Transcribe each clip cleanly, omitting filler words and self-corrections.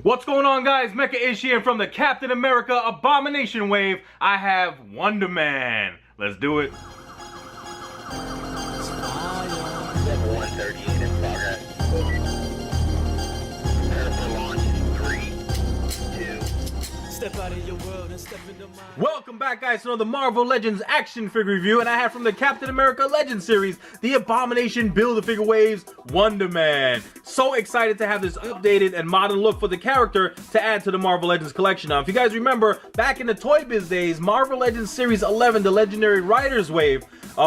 What's going on, guys? Mecha Ish here from the Captain America Abomination wave. I have Wonder Man. Let's do it. Level 138 in progress. Prepare for launch in 3, 2. Step out of your world and step into mine. Welcome back, guys, to another Marvel Legends action figure review, and I have from the Captain America Legends series, the Abomination Build-A-Figure Waves, Wonder Man. So excited to have this updated and modern look for the character to add to the Marvel Legends collection. Now, if you guys remember, back in the Toy Biz days, Marvel Legends Series 11, the Legendary Riders Wave,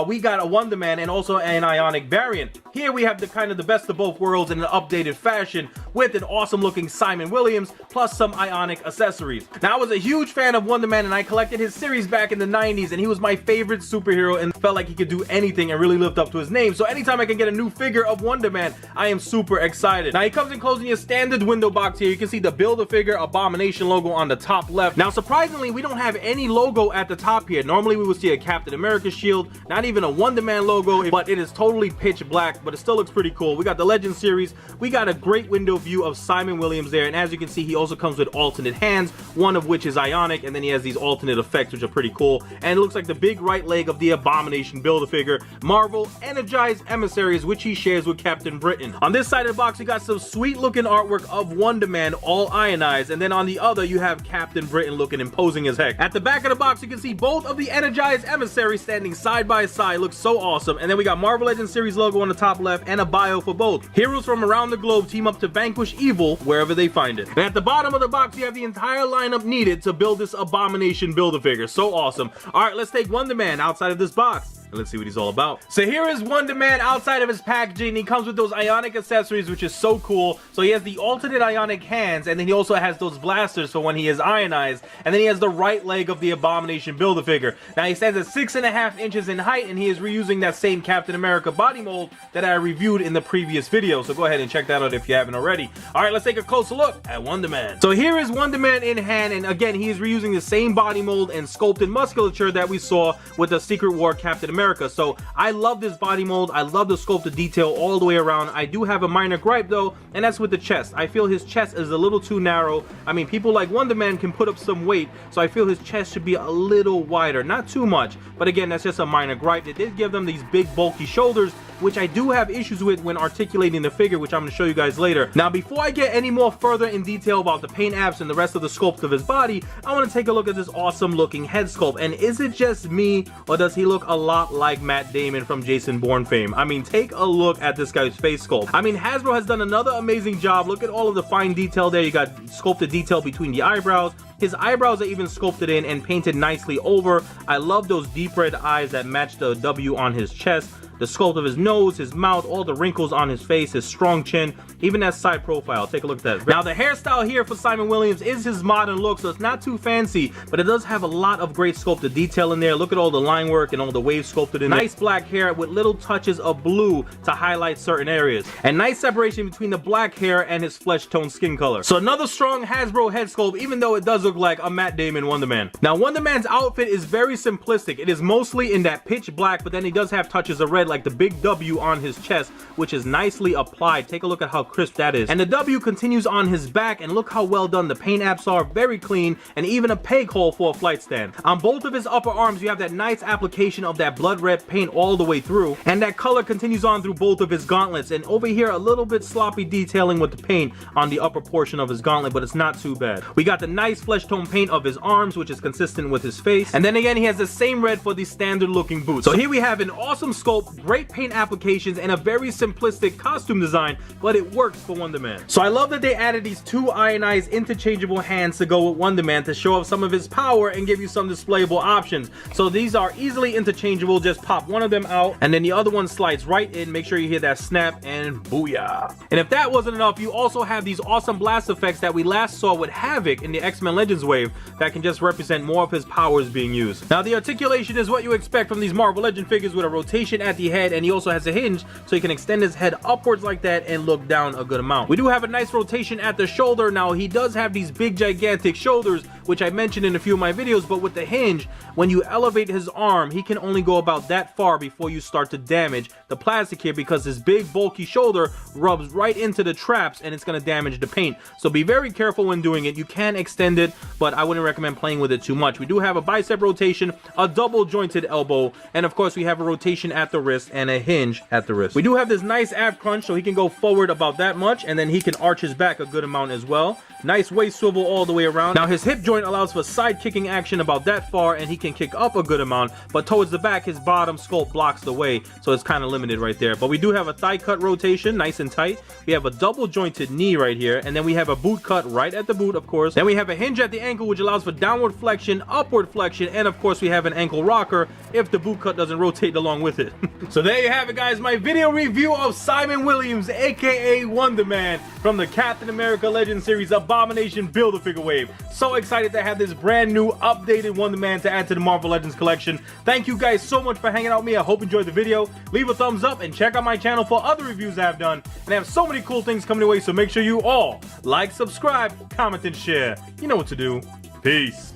we got a Wonder Man and also an Ionic variant. Here we have the kind of the best of both worlds in an updated fashion with an awesome looking Simon Williams plus some Ionic accessories. Now, I was a huge fan of Wonder Man and I collected his series back in the 90s, and he was my favorite superhero and felt like he could do anything and really lived up to his name. So anytime I can get a new figure of Wonder Man, I am super excited. Now, he comes enclosed in your standard window box here. You can see the Build-A-Figure Abomination logo on the top left. Now, surprisingly, we don't have any logo at the top here. Normally, we would see a Captain America shield, not even a Wonder Man logo, but it is totally pitch black, but it still looks pretty cool. We got the Legend series. We got a great window view of Simon Williams there, and as you can see, he also comes with alternate hands, one of which is Ionic, and then he has these alternate effects, which are pretty cool. And it looks like the big right leg of the Abomination Build-A-Figure Marvel Energized Emissaries, which he shares with Captain Britain. On this side of the box, you got some sweet looking artwork of Wonder Man, all ionized, and then on the other, you have Captain Britain looking imposing as heck. At the back of the box, you can see both of the Energized Emissaries standing side by side. Looks so awesome. And then we got Marvel Legends series logo on the top left and a bio for both. Heroes from around the globe team up to vanquish evil wherever they find it. And at the bottom of the box, you have the entire lineup needed to build this Abomination Build-A-Figure. So awesome. All right, let's take Wonder Man outside of this box. Let's see what he's all about. So here is Wonder Man outside of his packaging. He comes with those Ionic accessories, which is so cool. So he has the alternate Ionic hands, and then he also has those blasters for when he is ionized. And then he has the right leg of the Abomination Build-A-Figure. Now he stands at 6.5 inches in height, and he is reusing that same Captain America body mold that I reviewed in the previous video. So go ahead and check that out if you haven't already. All right, let's take a closer look at Wonder Man. So here is Wonder Man in hand, and again, he is reusing the same body mold and sculpted musculature that we saw with the Secret War Captain America. So I love this body mold. I love the sculpted detail all the way around. I do have a minor gripe though, and that's with the chest. I feel his chest is a little too narrow. I mean, people like Wonder Man can put up some weight, so I feel his chest should be a little wider, not too much, but again, that's just a minor gripe. They did give them these big bulky shoulders, which I do have issues with when articulating the figure, which I'm going to show you guys later. Now, before I get any more further in detail about the paint apps and the rest of the sculpt of his body, I want to take a look at this awesome looking head sculpt. And is it just me, or does he look a lot like Matt Damon from Jason Bourne fame? I mean, take a look at this guy's face sculpt. I mean, Hasbro has done another amazing job. Look at all of the fine detail there. You got sculpted detail between the eyebrows. His eyebrows are even sculpted in and painted nicely over. I love those deep red eyes that match the W on his chest. The sculpt of his nose, his mouth, all the wrinkles on his face, his strong chin, even that side profile. Take a look at that. Now, the hairstyle here for Simon Williams is his modern look, so it's not too fancy, but it does have a lot of great sculpted detail in there. Look at all the line work and all the waves sculpted in there. Nice black hair with little touches of blue to highlight certain areas. And nice separation between the black hair and his flesh tone skin color. So another strong Hasbro head sculpt, even though it does look like a Matt Damon Wonder Man. Now, Wonder Man's outfit is very simplistic. It is mostly in that pitch black, but then he does have touches of red, like the big W on his chest, which is nicely applied. Take a look at how crisp that is. And the W continues on his back, and look how well done the paint apps are. Very clean, and even a peg hole for a flight stand. On both of his upper arms, you have that nice application of that blood red paint all the way through, and that color continues on through both of his gauntlets. And over here, a little bit sloppy detailing with the paint on the upper portion of his gauntlet, but it's not too bad. We got the nice flesh tone paint of his arms, which is consistent with his face. And then again, he has the same red for the standard looking boots. So here we have an awesome sculpt, great paint applications, and a very simplistic costume design, but it works for Wonder Man. So I love that they added these two ionized interchangeable hands to go with Wonder Man to show off some of his power and give you some displayable options. So these are easily interchangeable. Just pop one of them out, and then the other one slides right in. Make sure you hear that snap, and booyah. And if that wasn't enough, you also have these awesome blast effects that we last saw with Havoc in the X-Men Legends wave that can just represent more of his powers being used. Now, the articulation is what you expect from these Marvel Legend figures, with a rotation at the the head, and he also has a hinge so he can extend his head upwards like that and look down a good amount. We do have a nice rotation at the shoulder. Now he does have these big gigantic shoulders, which I mentioned in a few of my videos, but with the hinge, when you elevate his arm, he can only go about that far before you start to damage the plastic here, because his big bulky shoulder rubs right into the traps and it's going to damage the paint. So be very careful when doing it. You can extend it, but I wouldn't recommend playing with it too much. We do have a bicep rotation, a double jointed elbow, and of course we have a rotation at the wrist and a hinge at the wrist. We do have this nice ab crunch, so he can go forward about that much, and then he can arch his back a good amount as well. Nice waist swivel all the way around. Now his hip joint allows for side kicking action about that far, and he can kick up a good amount, but towards the back his bottom sculpt blocks the way, so it's kind of limited right there. But we do have a thigh cut rotation, nice and tight. We have a double jointed knee right here, and then we have a boot cut right at the boot, of course. Then we have a hinge at the ankle, which allows for downward flexion, upward flexion, and of course we have an ankle rocker if the boot cut doesn't rotate along with it. So there you have it, guys, my video review of Simon Williams, aka Wonder Man, from the Captain America Legends series Abomination Build-A-Figure wave. So excited to have this brand new updated Wonder Man to add to the Marvel Legends collection. Thank you guys so much for hanging out with me. I hope you enjoyed the video. Leave a thumbs up and check out my channel for other reviews I've done. And I have so many cool things coming your way, so make sure you all like, subscribe, comment, and share. You know what to do. Peace.